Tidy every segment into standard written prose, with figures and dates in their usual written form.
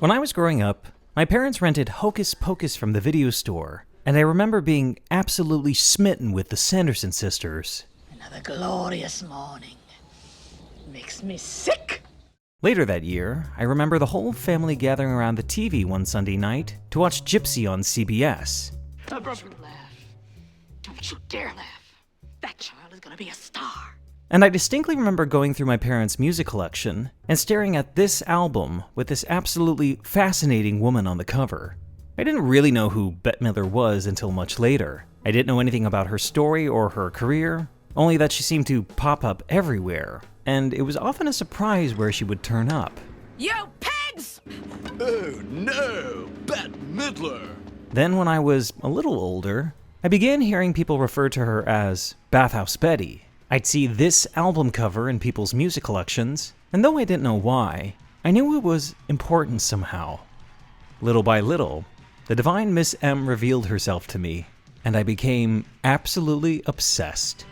When I was growing up, my parents rented Hocus Pocus from the video store, and I remember being absolutely smitten with the Sanderson sisters. Another glorious morning. Makes me sick. Later that year, I remember the whole family gathering around the TV one Sunday night to watch Gypsy on CBS. Don't you laugh. Don't you dare laugh. That child is gonna be a star. And I distinctly remember going through my parents' music collection and staring at this album with this absolutely fascinating woman on the cover. I didn't really know who Bette Midler was until much later. I didn't know anything about her story or her career, only that she seemed to pop up everywhere, and it was often a surprise where she would turn up. You pigs! Oh no, Bette Midler! Then when I was a little older, I began hearing people refer to her as Bathhouse Betty. I'd see this album cover in people's music collections, and though I didn't know why, I knew it was important somehow. Little by little, the divine Miss M revealed herself to me, and I became absolutely obsessed.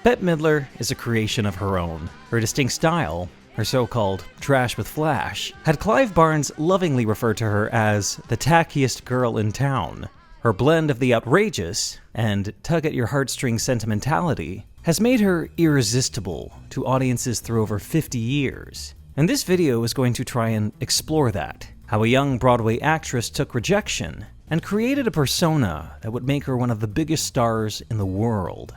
Bette Midler is a creation of her own. Her distinct style, her so-called trash with flash, had Clive Barnes lovingly referred to her as the tackiest girl in town. Her blend of the outrageous and tug-at-your-heartstrings sentimentality has made her irresistible to audiences through over 50 years. And this video is going to try and explore that, how a young Broadway actress took rejection and created a persona that would make her one of the biggest stars in the world.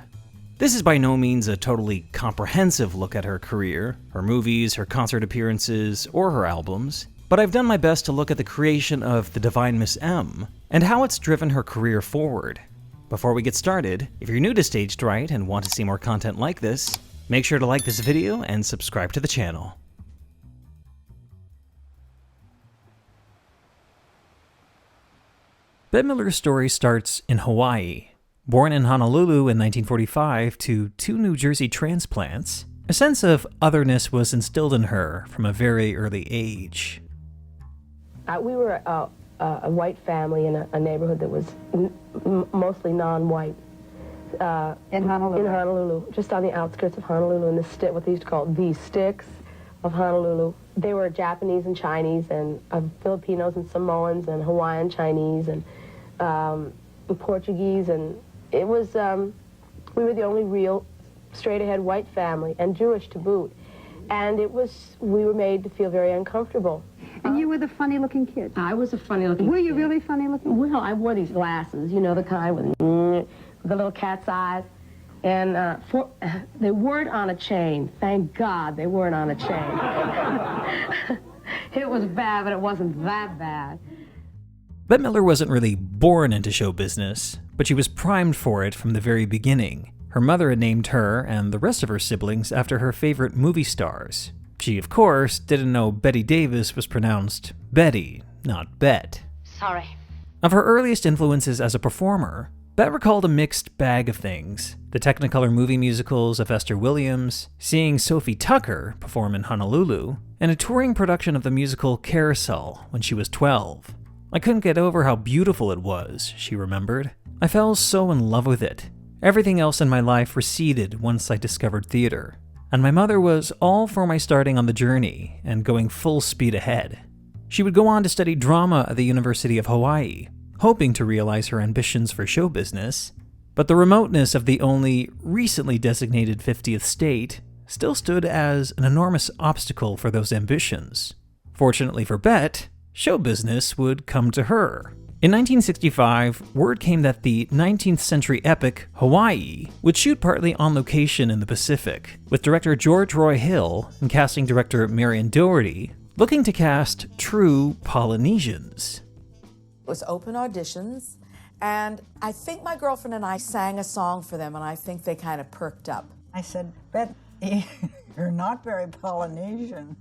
This is by no means a totally comprehensive look at her career, her movies, her concert appearances, or her albums, but I've done my best to look at the creation of the Divine Miss M and how it's driven her career forward. Before we get started, if you're new to Staged Right and want to see more content like this, make sure to like this video and subscribe to the channel. Bette Midler's story starts in Hawaii. Born in Honolulu in 1945 to two New Jersey transplants, a sense of otherness was instilled in her from a very early age. We were a white family in a neighborhood that was mostly non-white. In Honolulu? In Honolulu, just on the outskirts of Honolulu, in what they used to call the sticks of Honolulu. They were Japanese and Chinese, and Filipinos and Samoans, and Hawaiian Chinese, and Portuguese, and it was, we were the only real straight-ahead white family, and Jewish to boot. And we were made to feel very uncomfortable. And you were the funny-looking kid. I was a funny-looking kid. Were you really funny-looking? Well, I wore these glasses, you know, the kind with the little cat's eyes. And they weren't on a chain. Thank God they weren't on a chain. It was bad, but it wasn't that bad. Bette Midler wasn't really born into show business, but she was primed for it from the very beginning. Her mother had named her and the rest of her siblings after her favorite movie stars. She, of course, didn't know Bette Davis was pronounced Betty, not Bet. Sorry. Of her earliest influences as a performer, Bette recalled a mixed bag of things. The Technicolor movie musicals of Esther Williams, seeing Sophie Tucker perform in Honolulu, and a touring production of the musical Carousel when she was 12. I couldn't get over how beautiful it was, she remembered. I fell so in love with it. Everything else in my life receded once I discovered theater, and my mother was all for my starting on the journey and going full speed ahead. She would go on to study drama at the University of Hawaii, hoping to realize her ambitions for show business, but the remoteness of the only recently designated 50th state still stood as an enormous obstacle for those ambitions. Fortunately for Bette, show business would come to her. In 1965, word came that the 19th century epic Hawaii would shoot partly on location in the Pacific, with director George Roy Hill and casting director Marion Doherty looking to cast true Polynesians. It was open auditions, and I think my girlfriend and I sang a song for them, and I think they kind of perked up. I said, Bette, you're not very Polynesian,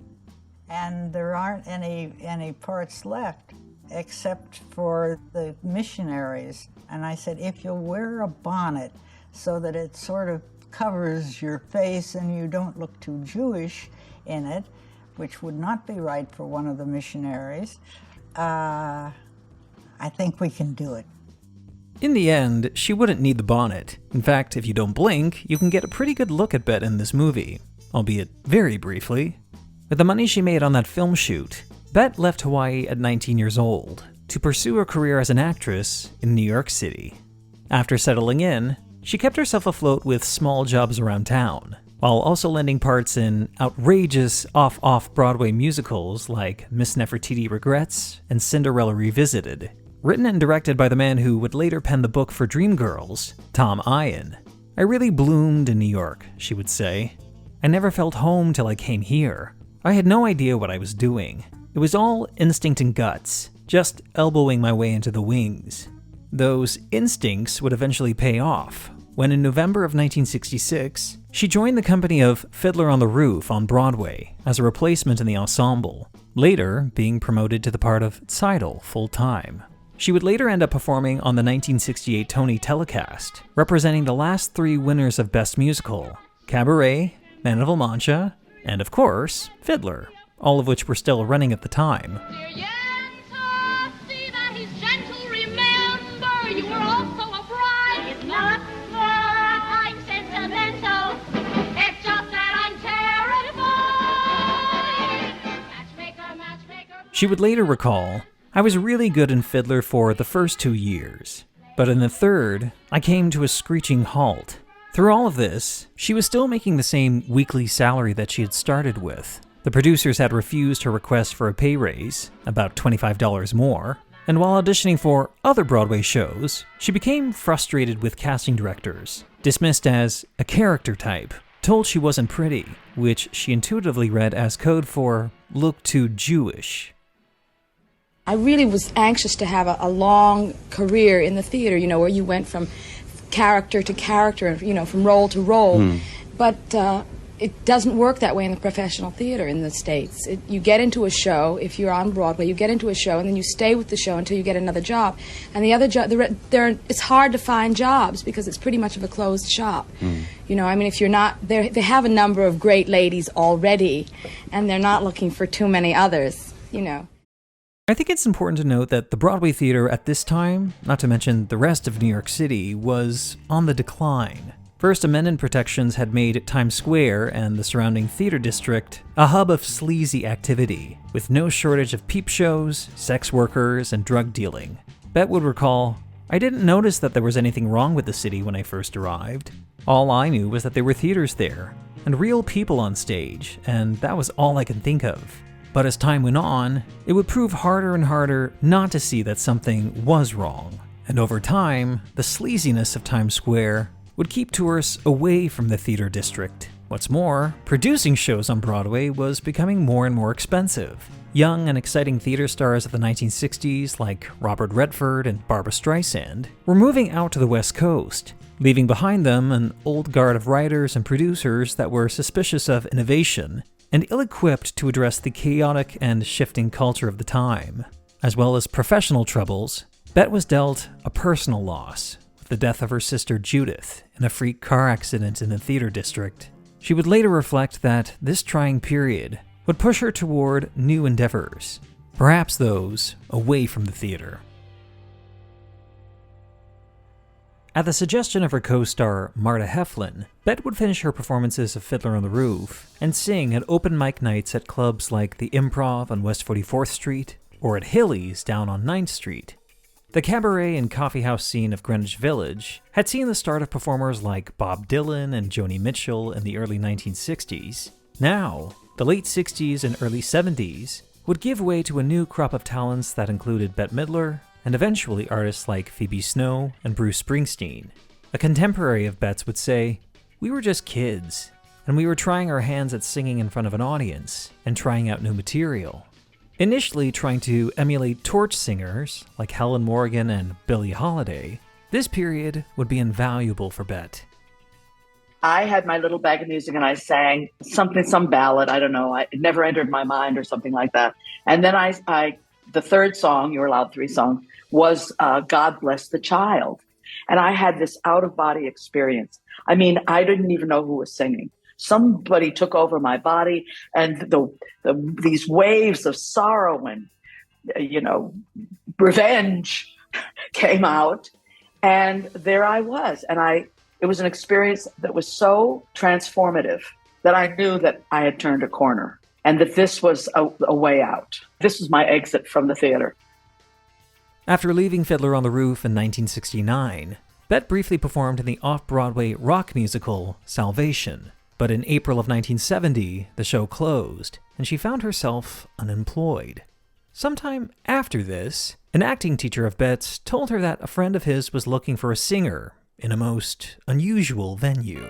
and there aren't any parts left except for the missionaries. And I said, if you'll wear a bonnet so that it sort of covers your face and you don't look too Jewish in it, which would not be right for one of the missionaries, I think we can do it. In the end, she wouldn't need the bonnet. In fact, if you don't blink, you can get a pretty good look at Bette in this movie, albeit very briefly. With the money she made on that film shoot, Bette left Hawaii at 19 years old to pursue a career as an actress in New York City. After settling in, she kept herself afloat with small jobs around town, while also lending parts in outrageous off-Broadway musicals like Miss Nefertiti Regrets and Cinderella Revisited, written and directed by the man who would later pen the book for Dreamgirls, Tom Eyen. "I really bloomed in New York," she would say. "I never felt home till I came here. I had no idea what I was doing. It was all instinct and guts, just elbowing my way into the wings." Those instincts would eventually pay off when in November of 1966, she joined the company of Fiddler on the Roof on Broadway as a replacement in the ensemble, later being promoted to the part of Tzeitel full-time. She would later end up performing on the 1968 Tony telecast, representing the last three winners of Best Musical, Cabaret, Man of La Mancha, and of course, Fiddler, all of which were still running at the time. She would later recall, "I was really good in Fiddler for the first 2 years, but in the third, I came to a screeching halt. Through all of this, she was still making the same weekly salary that she had started with. The producers had refused her request for a pay raise, about $25 more, and while auditioning for other Broadway shows, she became frustrated with casting directors, dismissed as a character type, told she wasn't pretty, which she intuitively read as code for look too Jewish. I really was anxious to have a long career in the theater, where you went from character to character, from role to role. But it doesn't work that way in the professional theater in the States. You get into a show, if you're on Broadway, you get into a show and then you stay with the show until you get another job. And the other job, it's hard to find jobs because it's pretty much of a closed shop. If you're not, they have a number of great ladies already, and they're not looking for too many others, I think it's important to note that the Broadway theater at this time, not to mention the rest of New York City, was on the decline. First Amendment protections had made Times Square and the surrounding theater district a hub of sleazy activity, with no shortage of peep shows, sex workers, and drug dealing. Bette would recall, "I didn't notice that there was anything wrong with the city when I first arrived. All I knew was that there were theaters there, and real people on stage, and that was all I could think of." But as time went on, it would prove harder and harder not to see that something was wrong. And over time, the sleaziness of Times Square would keep tourists away from the theater district. What's more, producing shows on Broadway was becoming more and more expensive. Young and exciting theater stars of the 1960s, like Robert Redford and Barbra Streisand, were moving out to the West Coast, leaving behind them an old guard of writers and producers that were suspicious of innovation and ill-equipped to address the chaotic and shifting culture of the time. As well as professional troubles, Bette was dealt a personal loss with the death of her sister Judith in a freak car accident in the theater district. She would later reflect that this trying period would push her toward new endeavors, perhaps those away from the theater. At the suggestion of her co-star Marta Heflin, Bette would finish her performances of Fiddler on the Roof and sing at open mic nights at clubs like the Improv on West 44th Street or at Hilly's down on 9th Street. The cabaret and coffeehouse scene of Greenwich Village had seen the start of performers like Bob Dylan and Joni Mitchell in the early 1960s. Now, the late 60s and early 70s would give way to a new crop of talents that included Bette Midler, and eventually artists like Phoebe Snow and Bruce Springsteen. A contemporary of Bette's would say, "We were just kids, and we were trying our hands at singing in front of an audience and trying out new material." Initially trying to emulate torch singers like Helen Morgan and Billie Holiday, this period would be invaluable for Bette. I had my little bag of music and I sang some ballad, I don't know, it never entered my mind or something like that. And then the third song, you were allowed 3 songs, was God Bless the Child. And I had this out-of-body experience. I mean, I didn't even know who was singing. Somebody took over my body, and these waves of sorrow and, revenge came out. And there I was. And it was an experience that was so transformative that I knew that I had turned a corner. and that this was a way out. This was my exit from the theater. After leaving Fiddler on the Roof in 1969, Bette briefly performed in the off-Broadway rock musical Salvation. But in April of 1970, the show closed, and she found herself unemployed. Sometime after this, an acting teacher of Bette's told her that a friend of his was looking for a singer in a most unusual venue.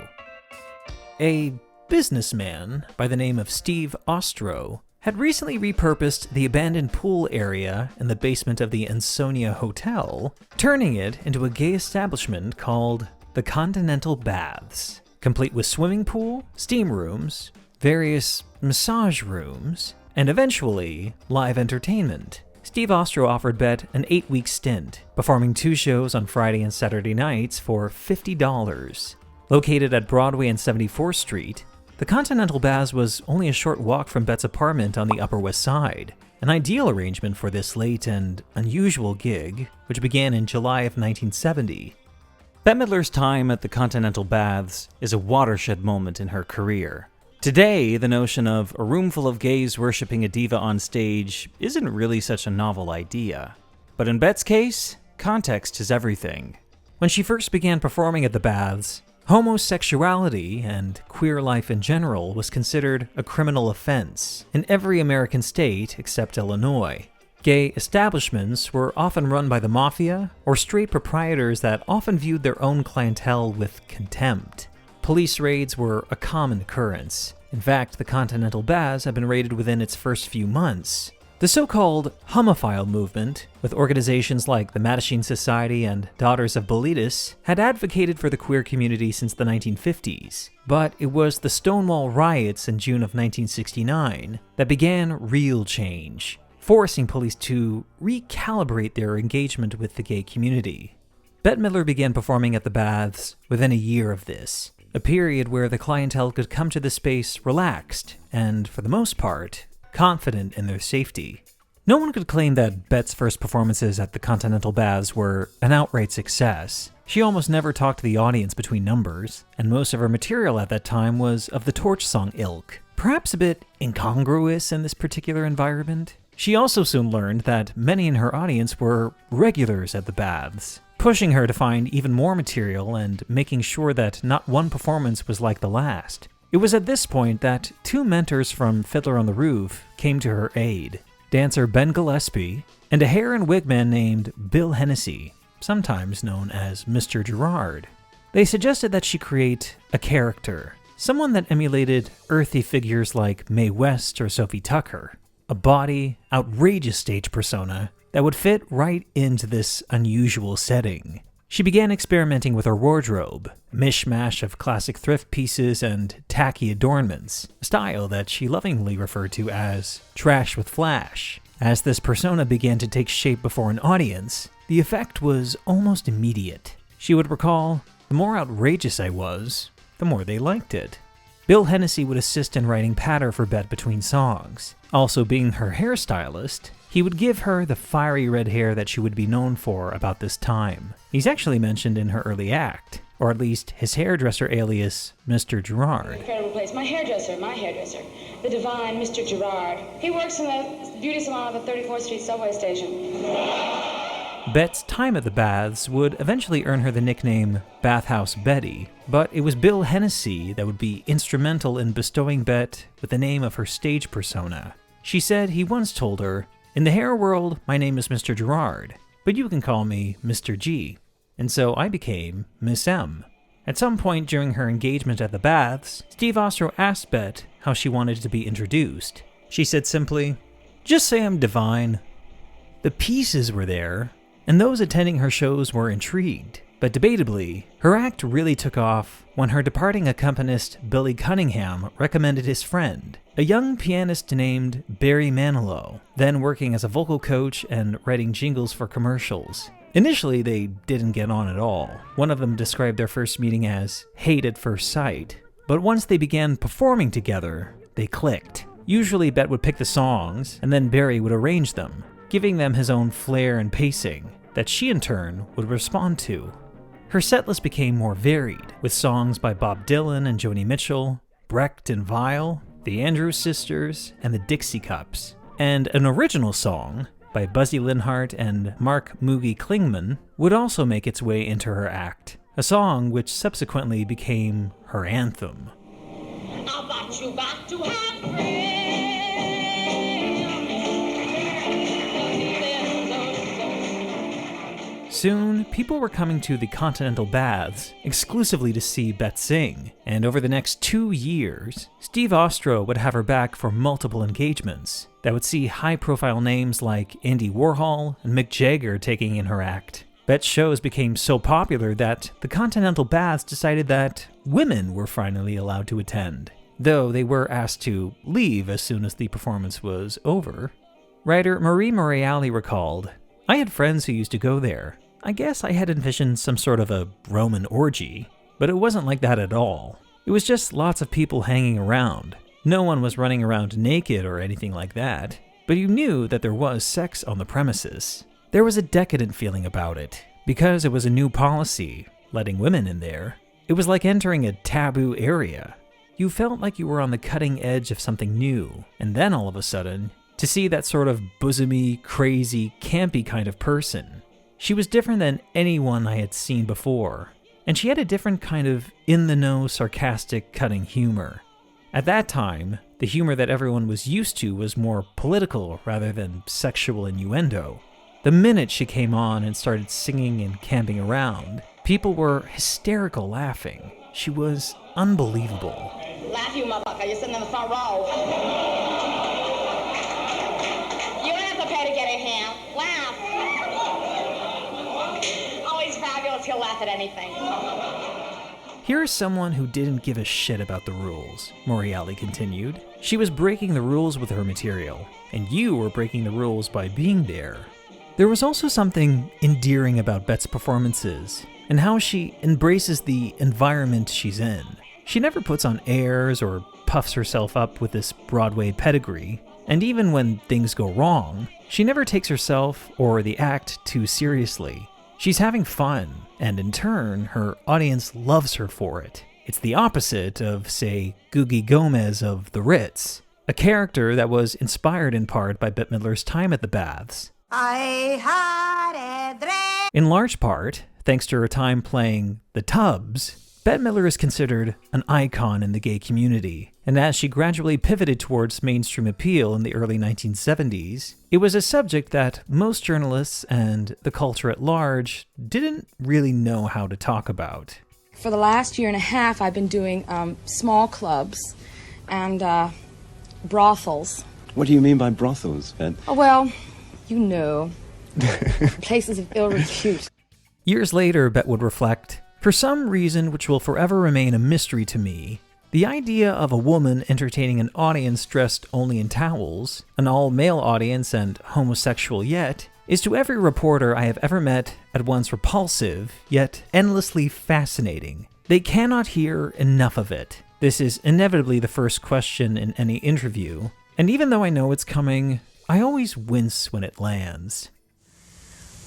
A businessman by the name of Steve Ostro had recently repurposed the abandoned pool area in the basement of the Ansonia Hotel, turning it into a gay establishment called the Continental Baths, complete with swimming pool, steam rooms, various massage rooms, and eventually live entertainment. Steve Ostro offered Bette an 8-week stint, performing 2 shows on Friday and Saturday nights for $50. Located at Broadway and 74th Street, the Continental Baths was only a short walk from Bette's apartment on the Upper West Side, an ideal arrangement for this late and unusual gig, which began in July of 1970. Bette Midler's time at the Continental Baths is a watershed moment in her career. Today, the notion of a room full of gays worshipping a diva on stage isn't really such a novel idea. But in Bette's case, context is everything. When she first began performing at the Baths, homosexuality and queer life in general was considered a criminal offense in every American state except Illinois. Gay establishments were often run by the mafia or straight proprietors that often viewed their own clientele with contempt. Police raids were a common occurrence. In fact, the Continental Baths had been raided within its first few months. The so-called homophile movement, with organizations like the Mattachine Society and Daughters of Bilitis, had advocated for the queer community since the 1950s. But it was the Stonewall riots in June of 1969 that began real change, forcing police to recalibrate their engagement with the gay community. Bette Midler began performing at the Baths within a year of this, a period where the clientele could come to the space relaxed and, for the most part, confident in their safety. No one could claim that Bette's first performances at the Continental Baths were an outright success. She almost never talked to the audience between numbers, and most of her material at that time was of the torch song ilk, perhaps a bit incongruous in this particular environment. She also soon learned that many in her audience were regulars at the Baths, pushing her to find even more material and making sure that not one performance was like the last. It was at this point that 2 mentors from Fiddler on the Roof came to her aid, dancer Ben Gillespie and a hair and wig man named Bill Hennessy, sometimes known as Mr. Gerard. They suggested that she create a character, someone that emulated earthy figures like Mae West or Sophie Tucker, a bawdy, outrageous stage persona that would fit right into this unusual setting. She began experimenting with her wardrobe, a mishmash of classic thrift pieces and tacky adornments, a style that she lovingly referred to as trash with flash. As this persona began to take shape before an audience, the effect was almost immediate. She would recall, "The more outrageous I was, the more they liked it." Bill Hennessy would assist in writing patter for Bette between songs. Also being her hairstylist, he would give her the fiery red hair that she would be known for about this time. He's actually mentioned in her early act, or at least his hairdresser alias, Mr. Gerard. Incredible place. My hairdresser, the divine Mr. Gerard. He works in the beauty salon at the 34th Street subway station. Bette's time at the Baths would eventually earn her the nickname Bathhouse Betty, but it was Bill Hennessy that would be instrumental in bestowing Bette with the name of her stage persona. She said he once told her, "In the hair world, my name is Mr. Gerard, but you can call me Mr. G." And so I became Miss M. At some point during her engagement at the Baths, Steve Ostro asked Bette how she wanted to be introduced. She said simply, "Just say I'm divine." The pieces were there, and those attending her shows were intrigued. But debatably, her act really took off when her departing accompanist Billy Cunningham recommended his friend, a young pianist named Barry Manilow, then working as a vocal coach and writing jingles for commercials. Initially, they didn't get on at all. One of them described their first meeting as hate at first sight. But once they began performing together, they clicked. Usually Bette would pick the songs, and then Barry would arrange them, giving them his own flair and pacing that she in turn would respond to. Her setlist became more varied, with songs by Bob Dylan and Joni Mitchell, Brecht and Weill, the Andrews Sisters, and the Dixie Cups. And an original song by Buzzy Linhart and Mark Moogie Klingman would also make its way into her act, a song which subsequently became her anthem. But you got to have friends. Soon, people were coming to the Continental Baths exclusively to see Bette sing, and over the next 2 years, Steve Ostro would have her back for multiple engagements that would see high-profile names like Andy Warhol and Mick Jagger taking in her act. Bette's shows became so popular that the Continental Baths decided that women were finally allowed to attend, though they were asked to leave as soon as the performance was over. Writer Marie Morreale recalled, "I had friends who used to go there. I guess I had envisioned some sort of a Roman orgy, but it wasn't like that at all. It was just lots of people hanging around. No one was running around naked or anything like that, but you knew that there was sex on the premises. There was a decadent feeling about it, because it was a new policy, letting women in there. It was like entering a taboo area. You felt like you were on the cutting edge of something new, and then all of a sudden, to see that sort of bosomy, crazy, campy kind of person. She was different than anyone I had seen before, and she had a different kind of in-the-know, sarcastic, cutting humor. At that time, the humor that everyone was used to was more political rather than sexual innuendo. The minute she came on and started singing and camping around, people were hysterical laughing. She was unbelievable." Laugh, you motherfucker. You're sitting in the front row. You don't have to pay to get in here. Laugh. Oh, he's fabulous. He'll laugh at anything. Here's someone who didn't give a shit about the rules, Morreale continued. She was breaking the rules with her material, and you were breaking the rules by being there. There was also something endearing about Bette's performances, and how she embraces the environment she's in. She never puts on airs or puffs herself up with this Broadway pedigree, and even when things go wrong, she never takes herself or the act too seriously. She's having fun, and in turn, her audience loves her for it. It's the opposite of, say, Googie Gomez of The Ritz, a character that was inspired in part by Bette Midler's time at the Baths. In large part, thanks to her time playing the Tubbs, Bette Midler is considered an icon in the gay community, and as she gradually pivoted towards mainstream appeal in the early 1970s, it was a subject that most journalists and the culture at large didn't really know how to talk about. For the last year and a half, I've been doing small clubs and brothels. What do you mean by brothels, Bette? Oh, well, you know, places of ill repute. Years later, Bette would reflect, "For some reason which will forever remain a mystery to me, the idea of a woman entertaining an audience dressed only in towels, an all-male audience and homosexual yet, is to every reporter I have ever met at once repulsive, yet endlessly fascinating. They cannot hear enough of it. This is inevitably the first question in any interview, and even though I know it's coming, I always wince when it lands."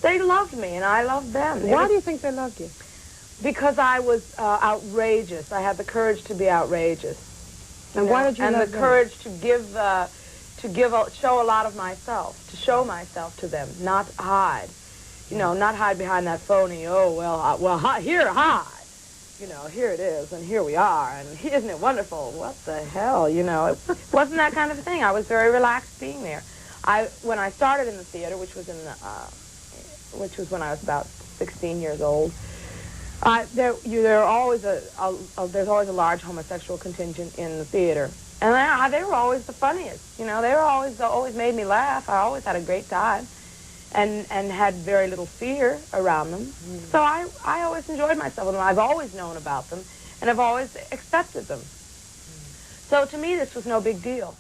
They loved me, and I loved them. Why do you think they loved you? Because I was outrageous. I had the courage to be outrageous. And why did you and love the them? courage to show a lot of myself, to show myself to them, not hide. You know, not hide behind that phony, here, hide. You know, here it is, and here we are, and isn't it wonderful? What the hell, you know? It wasn't that kind of a thing. I was very relaxed being there. When I started in the theater, which was when I was about 16 years old, there's always a large homosexual contingent in the theater, and they were always the funniest. You know, they were always made me laugh. I always had a great time, and had very little fear around them. So I always enjoyed myself with them. I've always known about them, and I've always accepted them. So to me, this was no big deal.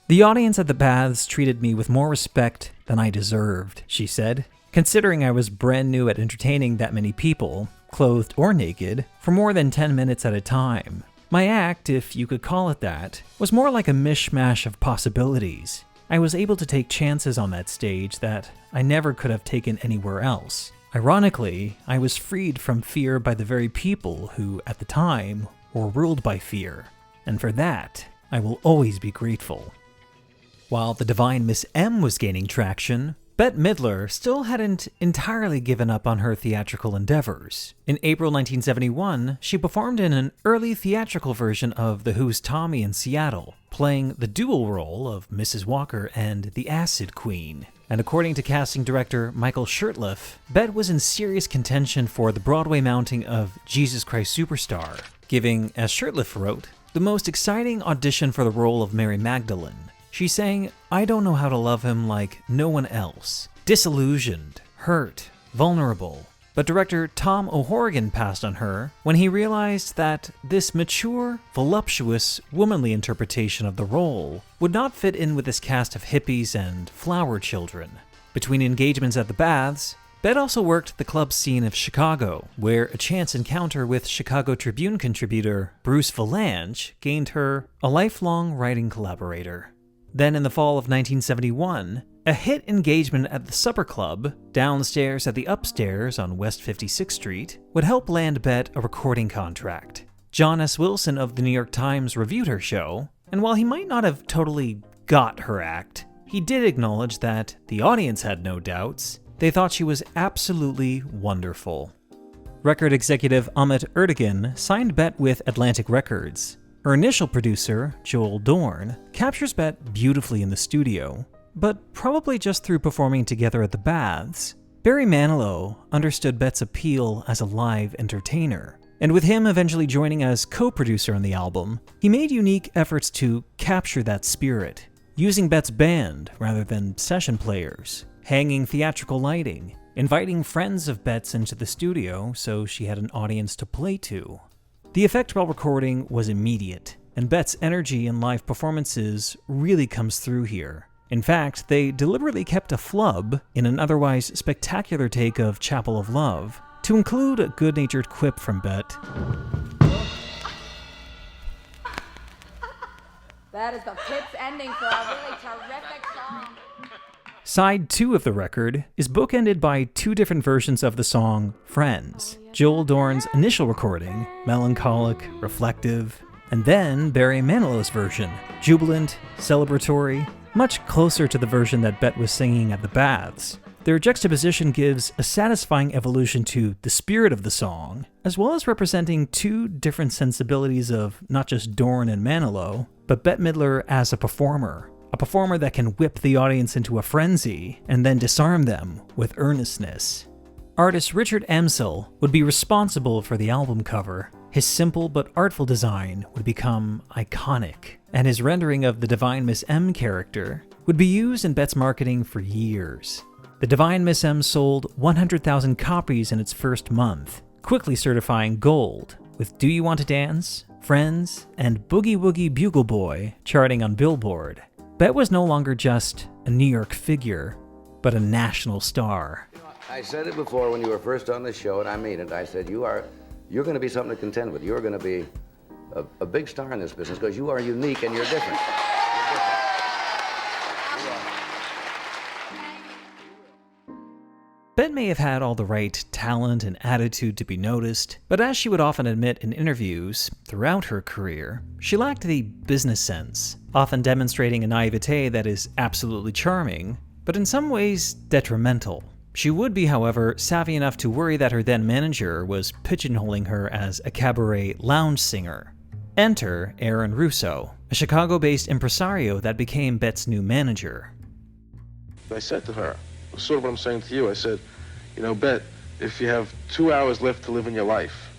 "The audience at the Baths treated me with more respect than I deserved," she said, "considering I was brand new at entertaining that many people, clothed or naked, for more than 10 minutes at a time. My act, if you could call it that, was more like a mishmash of possibilities. I was able to take chances on that stage that I never could have taken anywhere else. Ironically, I was freed from fear by the very people who, at the time, were ruled by fear. And for that, I will always be grateful. While The Divine Miss M was gaining traction, Bette Midler still hadn't entirely given up on her theatrical endeavors. In April 1971, she performed in an early theatrical version of The Who's Tommy in Seattle, playing the dual role of Mrs. Walker and the Acid Queen. And according to casting director Michael Shurtleff, Bette was in serious contention for the Broadway mounting of Jesus Christ Superstar, giving, as Shurtleff wrote, the most exciting audition for the role of Mary Magdalene. She sang, "I don't know how to love him like no one else." Disillusioned, hurt, vulnerable. But director Tom O'Horgan passed on her when he realized that this mature, voluptuous, womanly interpretation of the role would not fit in with this cast of hippies and flower children. Between engagements at the Baths, Bette also worked the club scene of Chicago, where a chance encounter with Chicago Tribune contributor Bruce Valanche gained her a lifelong writing collaborator. Then in the fall of 1971, a hit engagement at the Supper Club, downstairs at the Upstairs on West 56th Street, would help land Bette a recording contract. John S. Wilson of the New York Times reviewed her show, and while he might not have totally got her act, he did acknowledge that the audience had no doubts. They thought she was absolutely wonderful. Record executive Ahmet Ertegun signed Bette with Atlantic Records. Her initial producer, Joel Dorn, captures Bette beautifully in the studio, but probably just through performing together at the Baths. Barry Manilow understood Bette's appeal as a live entertainer, and with him eventually joining as co-producer on the album, he made unique efforts to capture that spirit, using Bette's band rather than session players, hanging theatrical lighting, inviting friends of Bette's into the studio so she had an audience to play to. The effect while recording was immediate, and Bette's energy in live performances really comes through here. In fact, they deliberately kept a flub in an otherwise spectacular take of Chapel of Love to include a good-natured quip from Bette. That is the Pips ending for a really terrific song. Side 2 of the record is bookended by two different versions of the song Friends. Joel Dorn's initial recording, melancholic, reflective, and then Barry Manilow's version, jubilant, celebratory, much closer to the version that Bette was singing at the Baths. Their juxtaposition gives a satisfying evolution to the spirit of the song, as well as representing two different sensibilities of not just Dorn and Manilow, but Bette Midler as a performer that can whip the audience into a frenzy and then disarm them with earnestness. Artist Richard Amsel would be responsible for the album cover. His simple but artful design would become iconic, and his rendering of the Divine Miss M character would be used in Bette's marketing for years. The Divine Miss M sold 100,000 copies in its first month, quickly certifying gold, with Do You Want to Dance, Friends, and Boogie Woogie Bugle Boy charting on Billboard. Bette was no longer just a New York figure, but a national star. I said it before when you were first on the show, and I mean it. I said, you're going to be something to contend with. You're going to be a big star in this business because you are unique and you're different. Bette may have had all the right talent and attitude to be noticed, but as she would often admit in interviews throughout her career, she lacked the business sense, often demonstrating a naivete that is absolutely charming, but in some ways detrimental. She would be, however, savvy enough to worry that her then manager was pigeonholing her as a cabaret lounge singer. Enter Aaron Russo, a Chicago-based impresario that became Bette's new manager. I said to her, sort of what I'm saying to you, I said, you know, Bette, if you have 2 hours left to live in your life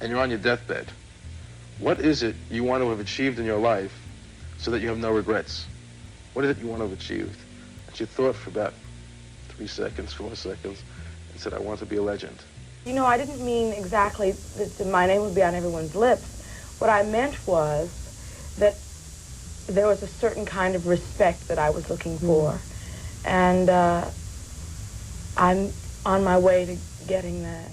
and you're on your deathbed, what is it you want to have achieved in your life so that you have no regrets? What is it you want to have achieved? And she thought for about 3 seconds, 4 seconds, and said, I want to be a legend. You know, I didn't mean exactly that my name would be on everyone's lips. What I meant was that there was a certain kind of respect that I was looking for. And I'm on my way to getting that.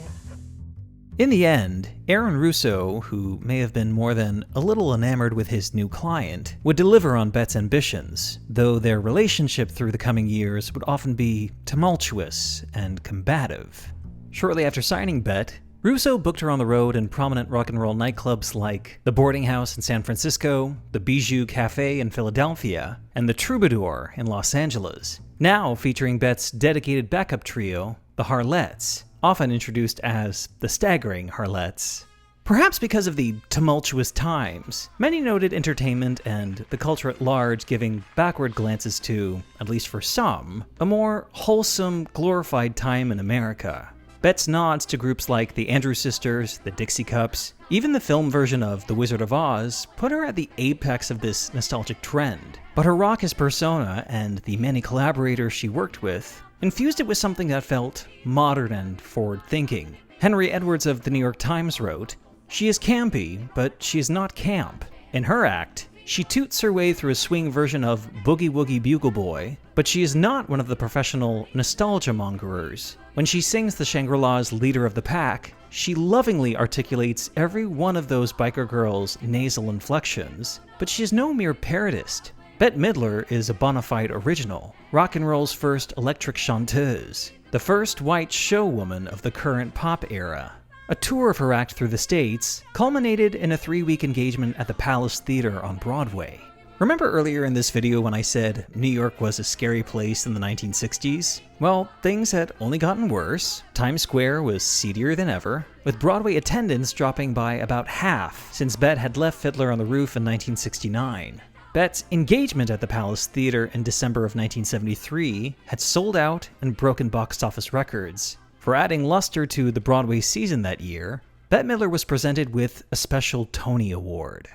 In the end, Aaron Russo, who may have been more than a little enamored with his new client, would deliver on Bette's ambitions, though their relationship through the coming years would often be tumultuous and combative. Shortly after signing Bette, Russo booked her on the road in prominent rock and roll nightclubs like the Boarding House in San Francisco, the Bijou Cafe in Philadelphia, and the Troubadour in Los Angeles, now featuring Bette's dedicated backup trio, the Harlettes, often introduced as the Staggering Harlettes. Perhaps because of the tumultuous times, many noted entertainment and the culture at large giving backward glances to, at least for some, a more wholesome, glorified time in America. Bette's nods to groups like the Andrew Sisters, the Dixie Cups, even the film version of The Wizard of Oz put her at the apex of this nostalgic trend. But her raucous persona and the many collaborators she worked with infused it with something that felt modern and forward-thinking. Henry Edwards of the New York Times wrote, "She is campy, but she is not camp. In her act, she toots her way through a swing version of Boogie Woogie Bugle Boy, but she is not one of the professional nostalgia mongerers. When she sings the Shangri-La's Leader of the Pack, she lovingly articulates every one of those biker girls' nasal inflections, but she is no mere parodist. Bette Midler is a bona fide original, rock and roll's first electric chanteuse, the first white showwoman of the current pop era." A tour of her act through the States culminated in a 3-week engagement at the Palace Theater on Broadway. Remember earlier in this video when I said New York was a scary place in the 1960s? Well, things had only gotten worse. Times Square was seedier than ever, with Broadway attendance dropping by about half since Bette had left Fiddler on the Roof in 1969. Bette's engagement at the Palace Theater in December of 1973 had sold out and broken box office records. For adding luster to the Broadway season that year, Bette Midler was presented with a special Tony Award.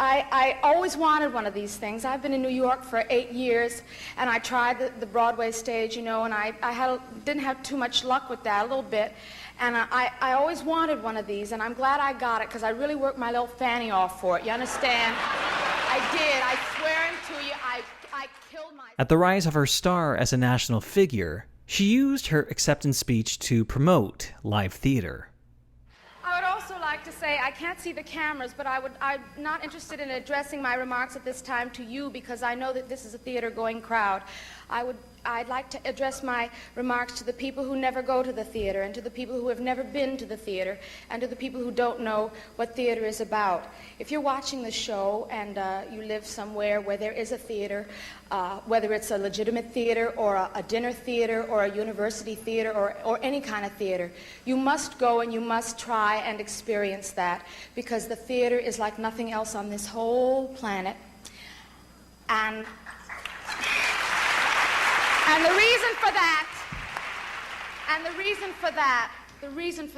I always wanted one of these things. I've been in New York for 8 years, and I tried the Broadway stage, and I didn't have too much luck with that, a little bit. And I always wanted one of these, and I'm glad I got it, because I really worked my little fanny off for it. You understand? I did. I swear to you, I killed myself. At the rise of her star as a national figure, she used her acceptance speech to promote live theater. I would also like to say, I can't see the cameras, but I'm not interested in addressing my remarks at this time to you because I know that this is a theater-going crowd. I'd like to address my remarks to the people who never go to the theater, and to the people who have never been to the theater, and to the people who don't know what theater is about. If you're watching the show and you live somewhere where there is a theater, whether it's a legitimate theater or a dinner theater or a university theater or any kind of theater, you must go and you must try and experience that, because the theater is like nothing else on this whole planet. And the reason for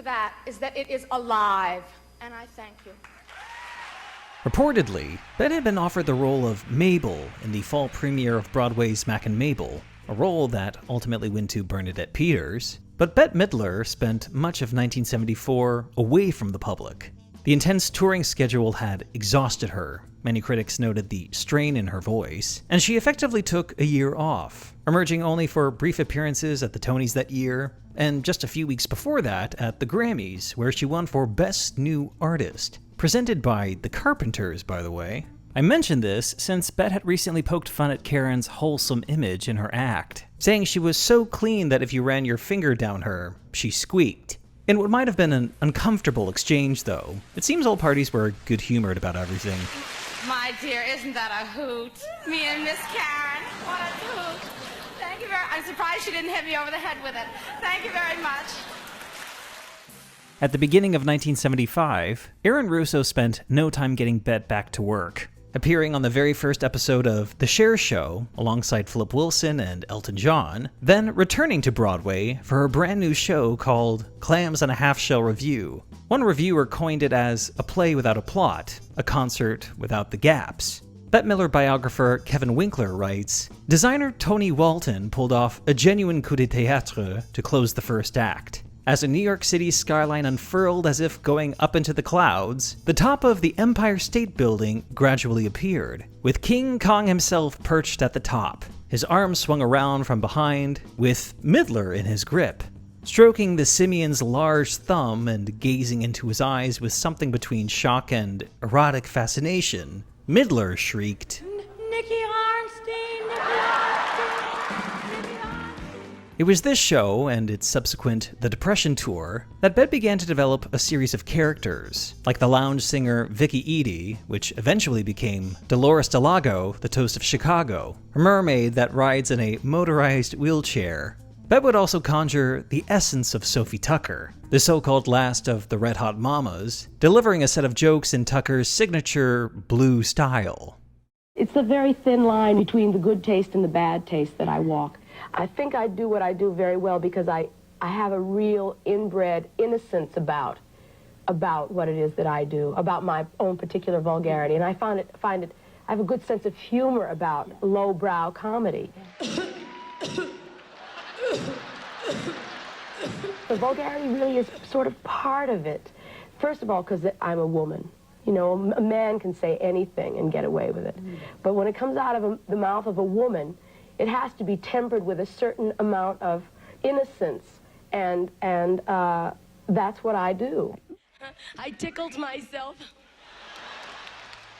that is that it is alive. And I thank you. Reportedly, Bette had been offered the role of Mabel in the fall premiere of Broadway's Mack and Mabel, a role that ultimately went to Bernadette Peters. But Bette Midler spent much of 1974 away from the public. The intense touring schedule had exhausted her. Many critics noted the strain in her voice, and she effectively took a year off, emerging only for brief appearances at the Tonys that year, and just a few weeks before that at the Grammys, where she won for Best New Artist, presented by The Carpenters, by the way. I mention this since Bette had recently poked fun at Karen's wholesome image in her act, saying she was so clean that if you ran your finger down her, she squeaked. In what might have been an uncomfortable exchange, though, it seems all parties were good-humored about everything. My dear, isn't that a hoot? Me and Miss Karen, what a hoot. Thank you very much. I'm surprised she didn't hit me over the head with it. Thank you very much. At the beginning of 1975, Aaron Russo spent no time getting Bette back to work, appearing on the very first episode of The Cher Show alongside Flip Wilson and Elton John, then returning to Broadway for her brand new show called Clams and a Half-Shell Review. One reviewer coined it as a play without a plot, a concert without the gaps. Bette Midler biographer Kevin Winkler writes, "Designer Tony Walton pulled off a genuine coup de théâtre to close the first act. As a New York City skyline unfurled as if going up into the clouds, the top of the Empire State Building gradually appeared, with King Kong himself perched at the top, his arms swung around from behind, with Midler in his grip. Stroking the simian's large thumb and gazing into his eyes with something between shock and erotic fascination, Midler shrieked, Nicky Arnstein, Nicky Arnstein, Nicky Arnstein. It was this show, and its subsequent The Depression Tour, that Bette began to develop a series of characters, like the lounge singer Vicky Eady, which eventually became Dolores Delago, the toast of Chicago, a mermaid that rides in a motorized wheelchair. Bette would also conjure the essence of Sophie Tucker, the so-called last of the Red Hot Mamas, delivering a set of jokes in Tucker's signature blue style. It's the very thin line between the good taste and the bad taste that I walk. I think I do what I do very well because I have a real inbred innocence about what it is that I do, about my own particular vulgarity, and I I have a good sense of humor about lowbrow comedy. The vulgarity really is sort of part of it. First of all, because I'm a woman. You know, a man can say anything and get away with it. But when it comes out of the mouth of a woman, it has to be tempered with a certain amount of innocence, and that's what I do. I tickled myself.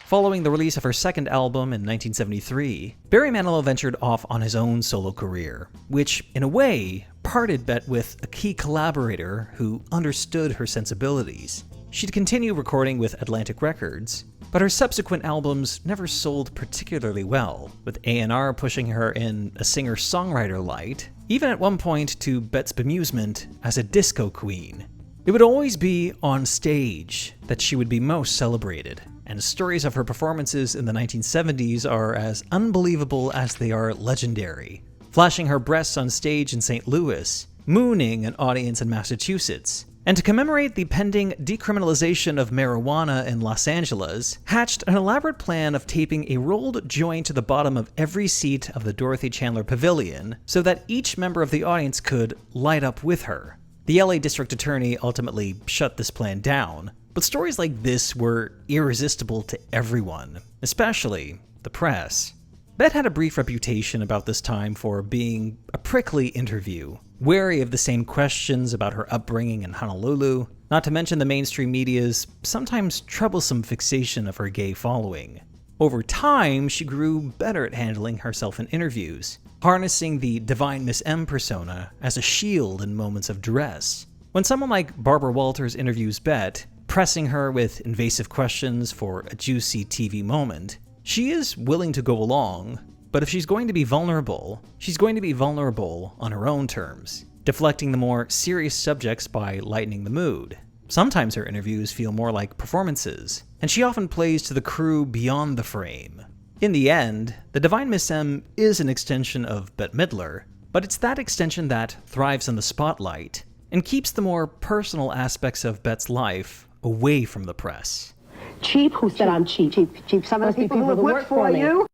Following the release of her second album in 1973, Barry Manilow ventured off on his own solo career, which, in a way, parted Bette with a key collaborator who understood her sensibilities. She'd continue recording with Atlantic Records, but her subsequent albums never sold particularly well, with A&R pushing her in a singer-songwriter light, even at one point to Bette's bemusement as a disco queen. It would always be on stage that she would be most celebrated, and stories of her performances in the 1970s are as unbelievable as they are legendary. Flashing her breasts on stage in St. Louis, mooning an audience in Massachusetts, and to commemorate the pending decriminalization of marijuana in Los Angeles, hatched an elaborate plan of taping a rolled joint to the bottom of every seat of the Dorothy Chandler Pavilion so that each member of the audience could light up with her. The LA District Attorney ultimately shut this plan down, but stories like this were irresistible to everyone, especially the press. Bette had a brief reputation about this time for being a prickly interview, wary of the same questions about her upbringing in Honolulu, not to mention the mainstream media's sometimes troublesome fixation of her gay following. Over time, she grew better at handling herself in interviews, harnessing the Divine Miss M persona as a shield in moments of duress. When someone like Barbara Walters interviews Bette, pressing her with invasive questions for a juicy TV moment, she is willing to go along, but if she's going to be vulnerable, she's going to be vulnerable on her own terms, deflecting the more serious subjects by lightening the mood. Sometimes her interviews feel more like performances, and she often plays to the crew beyond the frame. In the end, the Divine Miss M is an extension of Bette Midler, but it's that extension that thrives in the spotlight and keeps the more personal aspects of Bette's life away from the press. Cheap? Who said I'm cheap? Cheap. Some of the people who work for you.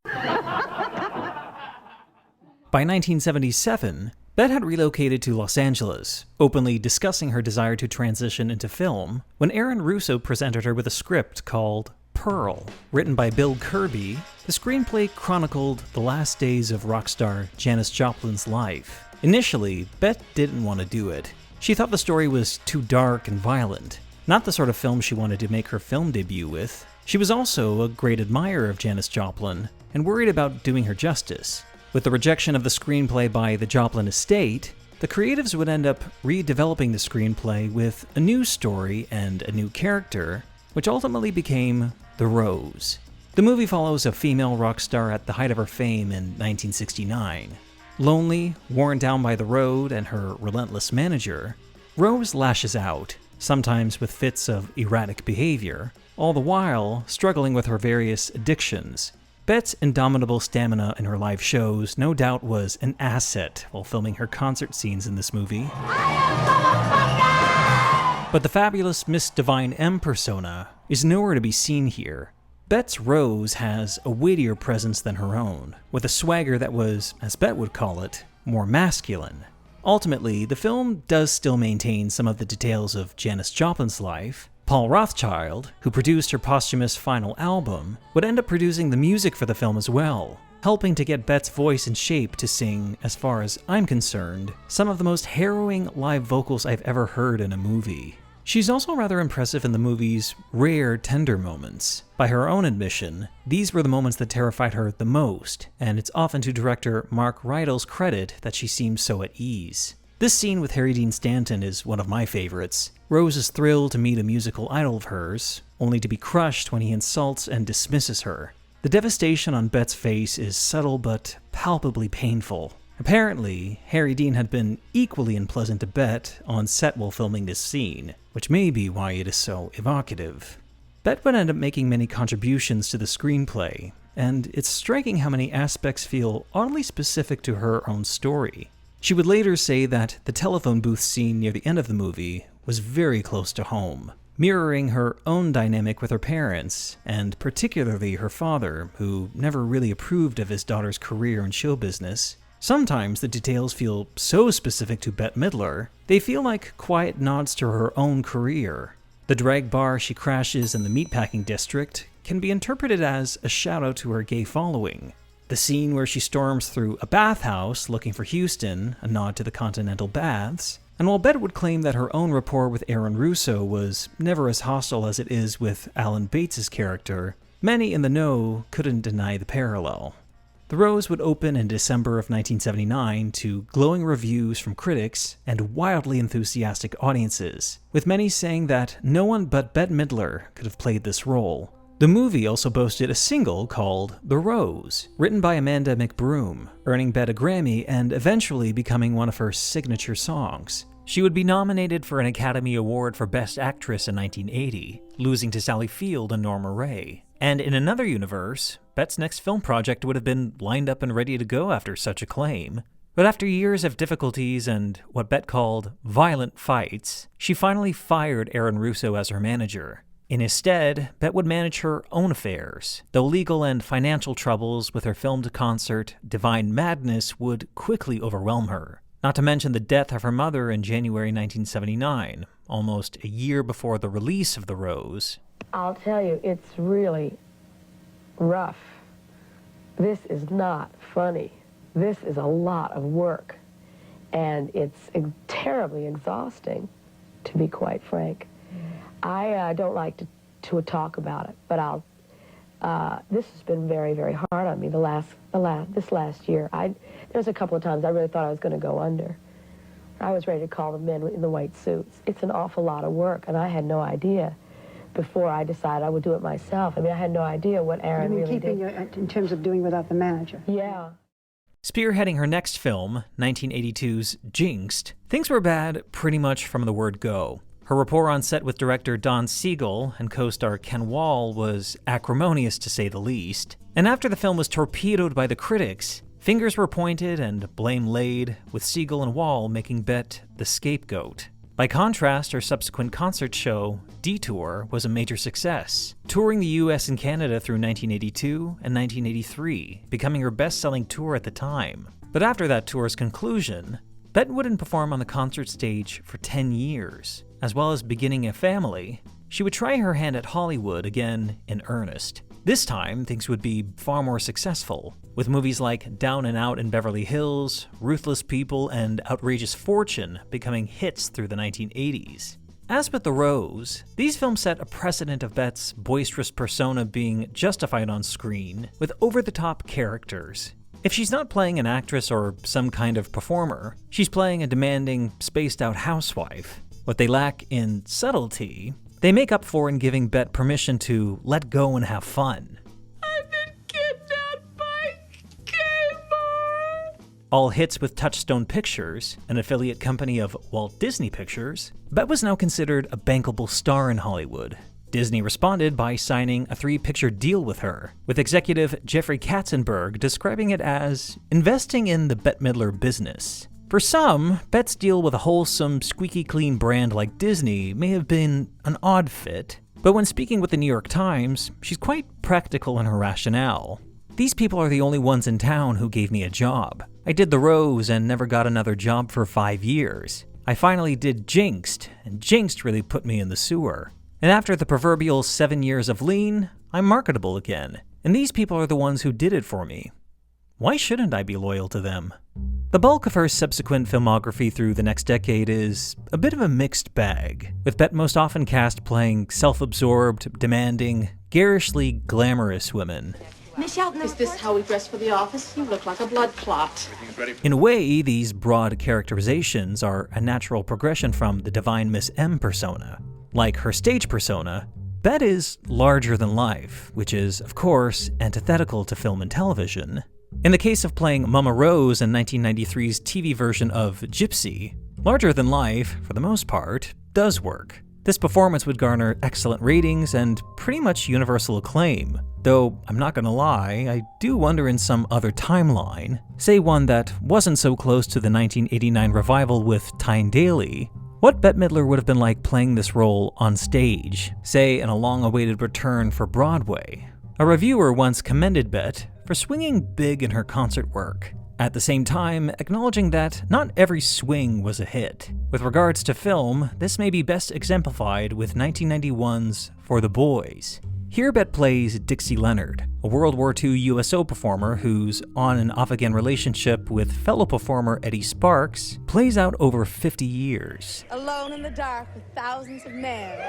By 1977, Bette had relocated to Los Angeles, openly discussing her desire to transition into film, when Aaron Russo presented her with a script called Pearl. Written by Bill Kirby, the screenplay chronicled the last days of rock star Janis Joplin's life. Initially, Bette didn't want to do it. She thought the story was too dark and violent, not the sort of film she wanted to make her film debut with. She was also a great admirer of Janis Joplin and worried about doing her justice. With the rejection of the screenplay by the Joplin estate, the creatives would end up redeveloping the screenplay with a new story and a new character, which ultimately became The Rose. The movie follows a female rock star at the height of her fame in 1969. Lonely, worn down by the road and her relentless manager, Rose lashes out, sometimes with fits of erratic behavior, all the while struggling with her various addictions. Bette's indomitable stamina in her live shows no doubt was an asset while filming her concert scenes in this movie. But the fabulous Miss Divine M persona is nowhere to be seen here. Bette's Rose has a weightier presence than her own, with a swagger that was, as Bette would call it, more masculine. Ultimately, the film does still maintain some of the details of Janis Joplin's life. Paul Rothchild, who produced her posthumous final album, would end up producing the music for the film as well, helping to get Bette's voice in shape to sing, as far as I'm concerned, some of the most harrowing live vocals I've ever heard in a movie. She's also rather impressive in the movie's rare, tender moments. By her own admission, these were the moments that terrified her the most, and it's often to director Mark Rydell's credit that she seems so at ease. This scene with Harry Dean Stanton is one of my favorites. Rose is thrilled to meet a musical idol of hers, only to be crushed when he insults and dismisses her. The devastation on Bette's face is subtle but palpably painful. Apparently, Harry Dean had been equally unpleasant to Bette on set while filming this scene, which may be why it is so evocative. Bette would end up making many contributions to the screenplay, and it's striking how many aspects feel oddly specific to her own story. She would later say that the telephone booth scene near the end of the movie was very close to home, mirroring her own dynamic with her parents, and particularly her father, who never really approved of his daughter's career in show business. Sometimes the details feel so specific to Bette Midler, they feel like quiet nods to her own career. The drag bar she crashes in the meatpacking district can be interpreted as a shout-out to her gay following. The scene where she storms through a bathhouse looking for Houston, a nod to the Continental Baths. And while Bette would claim that her own rapport with Aaron Russo was never as hostile as it is with Alan Bates' character, many in the know couldn't deny the parallel. The Rose would open in December of 1979 to glowing reviews from critics and wildly enthusiastic audiences, with many saying that no one but Bette Midler could have played this role. The movie also boasted a single called The Rose, written by Amanda McBroom, earning Bette a Grammy and eventually becoming one of her signature songs. She would be nominated for an Academy Award for Best Actress in 1980, losing to Sally Field and Norma Rae. And in another universe, Bette's next film project would have been lined up and ready to go after such acclaim. But after years of difficulties and what Bette called violent fights, she finally fired Aaron Russo as her manager. In his stead, Bette would manage her own affairs, though legal and financial troubles with her filmed concert, Divine Madness, would quickly overwhelm her. Not to mention the death of her mother in January 1979, almost a year before the release of The Rose. I'll tell you, it's really rough. This is not funny. This is a lot of work, and it's terribly exhausting, to be quite frank. I don't like to talk about it, but this has been very, very hard on me this last year. There's a couple of times I really thought I was going to go under. I was ready to call the men in the white suits. It's an awful lot of work, and I had no idea before I decided I would do it myself. I mean, I had no idea what Aaron really did. In terms of doing without the manager. Yeah. Spearheading her next film, 1982's Jinxed, things were bad pretty much from the word go. Her rapport on set with director Don Siegel and co-star Ken Wall was acrimonious to say the least. And after the film was torpedoed by the critics, fingers were pointed and blame laid, with Siegel and Wall making Bette the scapegoat. By contrast, her subsequent concert show, Detour, was a major success, touring the US and Canada through 1982 and 1983, becoming her best-selling tour at the time. But after that tour's conclusion, Bette wouldn't perform on the concert stage for 10 years. As well as beginning a family, she would try her hand at Hollywood again in earnest. This time, things would be far more successful, with movies like Down and Out in Beverly Hills, Ruthless People, and Outrageous Fortune becoming hits through the 1980s. As with The Rose, these films set a precedent of Bette's boisterous persona being justified on screen with over-the-top characters. If she's not playing an actress or some kind of performer, she's playing a demanding, spaced-out housewife. What they lack in subtlety, they make up for in giving Bette permission to let go and have fun. I've been kidnapped by Kmart. All hits with Touchstone Pictures, an affiliate company of Walt Disney Pictures, Bette was now considered a bankable star in Hollywood. Disney responded by signing a 3-picture deal with her, with executive Jeffrey Katzenberg describing it as investing in the Bette Midler business. For some, Bette's deal with a wholesome, squeaky clean brand like Disney may have been an odd fit, but when speaking with the New York Times, she's quite practical in her rationale. These people are the only ones in town who gave me a job. I did The Rose and never got another job for 5 years. I finally did Jinxed, and Jinxed really put me in the sewer. And after the proverbial 7 years of lean, I'm marketable again. And these people are the ones who did it for me. Why shouldn't I be loyal to them? The bulk of her subsequent filmography through the next decade is a bit of a mixed bag, with Bette most often cast playing self-absorbed, demanding, garishly glamorous women. Miss Shelton, is this how we dress for the office? You look like a blood clot. In a way, these broad characterizations are a natural progression from the divine Miss M persona. Like her stage persona, Bette is larger than life, which is, of course, antithetical to film and television. In the case of playing Mama Rose in 1993's TV version of Gypsy, larger than life, for the most part, does work. This performance would garner excellent ratings and pretty much universal acclaim, though I'm not gonna lie, I do wonder in some other timeline, say one that wasn't so close to the 1989 revival with Tyne Daly, what Bette Midler would have been like playing this role on stage, say in a long-awaited return for Broadway. A reviewer once commended Bette for swinging big in her concert work, at the same time acknowledging that not every swing was a hit. With regards to film, this may be best exemplified with 1991's For the Boys. Here Bette plays Dixie Leonard, a World War II USO performer whose on and off again relationship with fellow performer Eddie Sparks plays out over 50 years. Alone in the dark with thousands of men.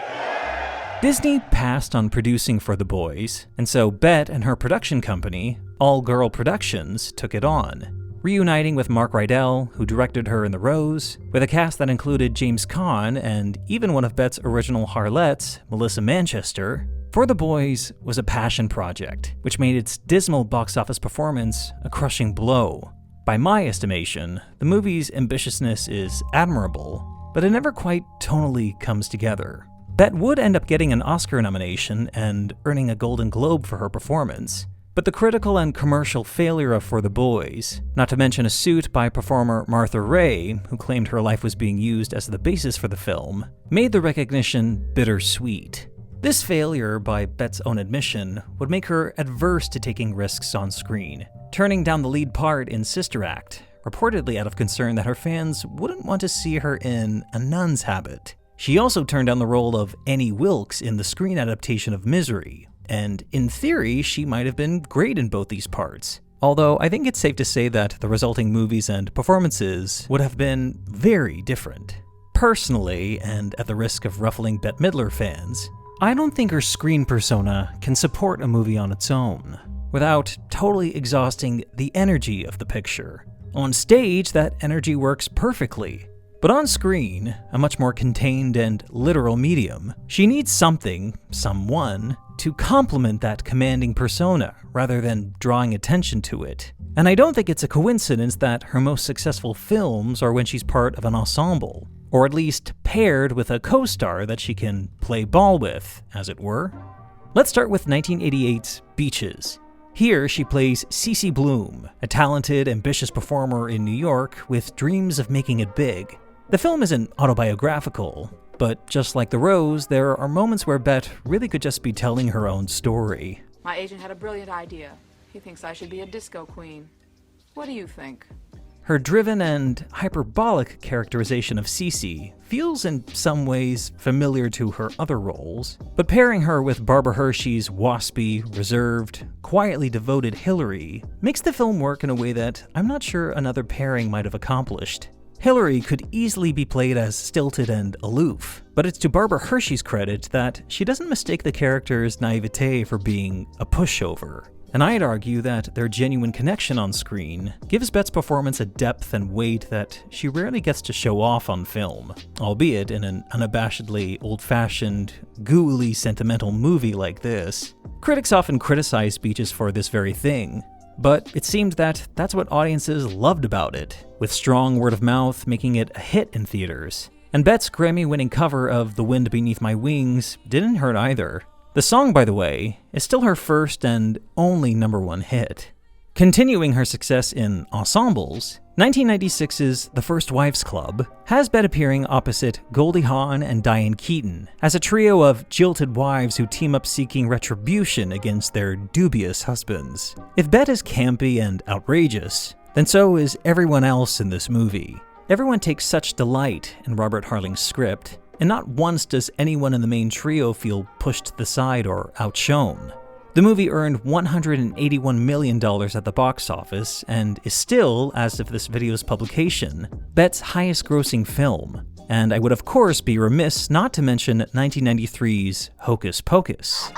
Disney passed on producing For the Boys, and so Bette and her production company, All Girl Productions, took it on, reuniting with Mark Rydell, who directed her in The Rose, with a cast that included James Caan and even one of Bette's original harlots, Melissa Manchester. For the Boys was a passion project, which made its dismal box office performance a crushing blow. By my estimation, the movie's ambitiousness is admirable, but it never quite tonally comes together. Bette would end up getting an Oscar nomination and earning a Golden Globe for her performance, but the critical and commercial failure of For the Boys, not to mention a suit by performer Martha Raye, who claimed her life was being used as the basis for the film, made the recognition bittersweet. This failure, by Bette's own admission, would make her adverse to taking risks on screen, turning down the lead part in Sister Act, reportedly out of concern that her fans wouldn't want to see her in a nun's habit. She also turned down the role of Annie Wilkes in the screen adaptation of Misery, and in theory, she might have been great in both these parts. Although I think it's safe to say that the resulting movies and performances would have been very different. Personally, and at the risk of ruffling Bette Midler fans, I don't think her screen persona can support a movie on its own, without totally exhausting the energy of the picture. On stage, that energy works perfectly, but on screen, a much more contained and literal medium, she needs something, someone, to complement that commanding persona, rather than drawing attention to it. And I don't think it's a coincidence that her most successful films are when she's part of an ensemble, or at least paired with a co-star that she can play ball with, as it were. Let's start with 1988's Beaches. Here she plays Cece Bloom, a talented, ambitious performer in New York with dreams of making it big. The film isn't autobiographical, but just like The Rose, there are moments where Bette really could just be telling her own story. My agent had a brilliant idea. He thinks I should be a disco queen. What do you think? Her driven and hyperbolic characterization of Cece feels in some ways familiar to her other roles, but pairing her with Barbara Hershey's waspy, reserved, quietly devoted Hillary makes the film work in a way that I'm not sure another pairing might have accomplished. Hillary could easily be played as stilted and aloof, but it's to Barbara Hershey's credit that she doesn't mistake the character's naivete for being a pushover. And I'd argue that their genuine connection on screen gives Bette's performance a depth and weight that she rarely gets to show off on film, albeit in an unabashedly old-fashioned, gooey sentimental movie like this. Critics often criticize Beaches for this very thing, but it seemed that that's what audiences loved about it, with strong word of mouth making it a hit in theaters. And Bette's Grammy-winning cover of The Wind Beneath My Wings didn't hurt either. The song, by the way, is still her first and only #1 hit. Continuing her success in ensembles, 1996's The First Wives Club has Bette appearing opposite Goldie Hawn and Diane Keaton as a trio of jilted wives who team up seeking retribution against their dubious husbands. If Bette is campy and outrageous, then so is everyone else in this movie. Everyone takes such delight in Robert Harling's script, and not once does anyone in the main trio feel pushed to the side or outshone. The movie earned $181 million at the box office and is still, as of this video's publication, Bette's highest-grossing film. And I would of course be remiss not to mention 1993's Hocus Pocus.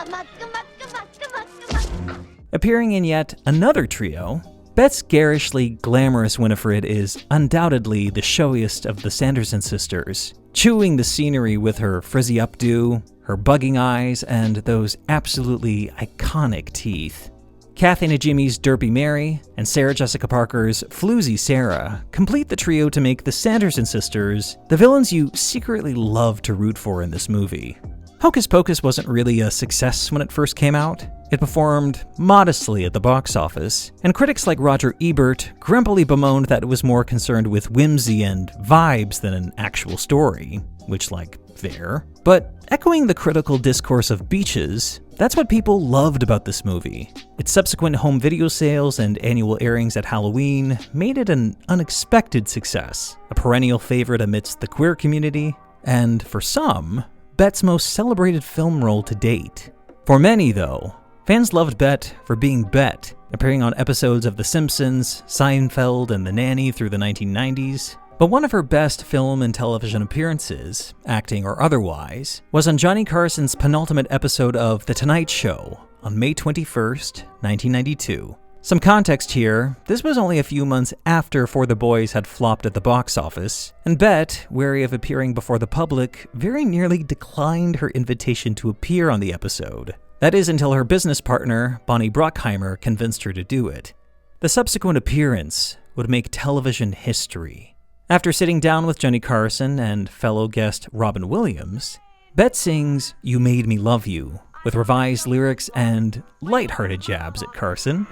Appearing in yet another trio, Bette's garishly glamorous Winifred is undoubtedly the showiest of the Sanderson sisters, chewing the scenery with her frizzy updo, her bugging eyes, and those absolutely iconic teeth. Kathy Najimy's Derpy Mary and Sarah Jessica Parker's Floozy Sarah complete the trio to make the Sanderson sisters the villains you secretly love to root for in this movie. Hocus Pocus wasn't really a success when it first came out. It performed modestly at the box office, and critics like Roger Ebert grumpily bemoaned that it was more concerned with whimsy and vibes than an actual story, which, like, fair. But echoing the critical discourse of Beaches, that's what people loved about this movie. Its subsequent home video sales and annual airings at Halloween made it an unexpected success, a perennial favorite amidst the queer community, and for some, Bette's most celebrated film role to date. For many, though, fans loved Bette for being Bette, appearing on episodes of The Simpsons, Seinfeld, and The Nanny through the 1990s. But one of her best film and television appearances, acting or otherwise, was on Johnny Carson's penultimate episode of The Tonight Show on May 21st, 1992. Some context here, this was only a few months after For the Boys had flopped at the box office, and Bette, wary of appearing before the public, very nearly declined her invitation to appear on the episode. That is until her business partner, Bonnie Bruckheimer, convinced her to do it. The subsequent appearance would make television history. After sitting down with Johnny Carson and fellow guest Robin Williams, Bette sings You Made Me Love You, with revised lyrics and lighthearted jabs at Carson.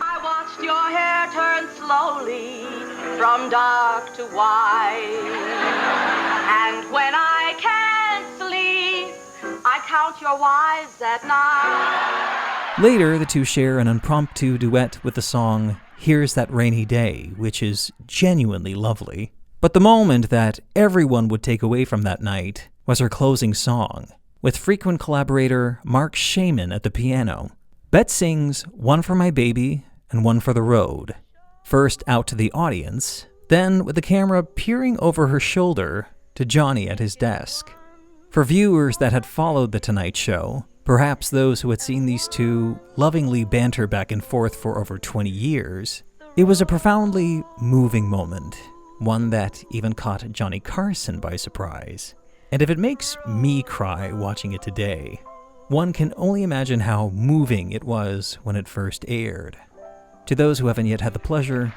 I watched your hair turn slowly from dark to white, and when I can't sleep, I count your wives at night. Later, the two share an impromptu duet with the song Here's That Rainy Day, which is genuinely lovely. But the moment that everyone would take away from that night was her closing song, with frequent collaborator Mark Shaman at the piano. Bette sings One for My Baby and One for the Road, first out to the audience, then with the camera peering over her shoulder to Johnny at his desk. For viewers that had followed The Tonight Show, perhaps those who had seen these two lovingly banter back and forth for over 20 years, it was a profoundly moving moment, one that even caught Johnny Carson by surprise. And if it makes me cry watching it today, one can only imagine how moving it was when it first aired. To those who haven't yet had the pleasure,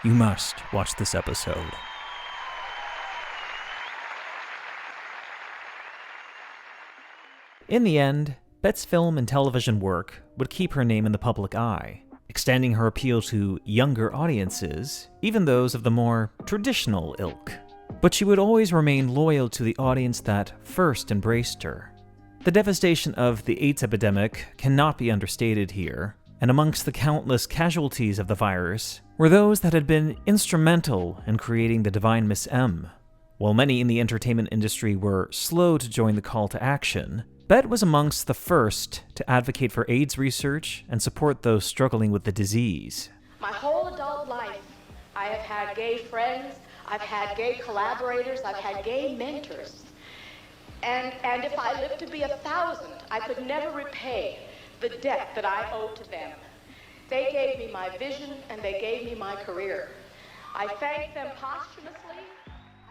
you must watch this episode. In the end, Bette's film and television work would keep her name in the public eye, extending her appeal to younger audiences, even those of the more traditional ilk. But she would always remain loyal to the audience that first embraced her. The devastation of the AIDS epidemic cannot be understated here, and amongst the countless casualties of the virus were those that had been instrumental in creating the Divine Miss M. While many in the entertainment industry were slow to join the call to action, Bette was amongst the first to advocate for AIDS research and support those struggling with the disease. My whole adult life, I have had gay friends, I've had gay collaborators, I've had gay mentors. And if I lived to be 1,000, I could never repay the debt that I owe to them. They gave me my vision and they gave me my career. I thank them posthumously.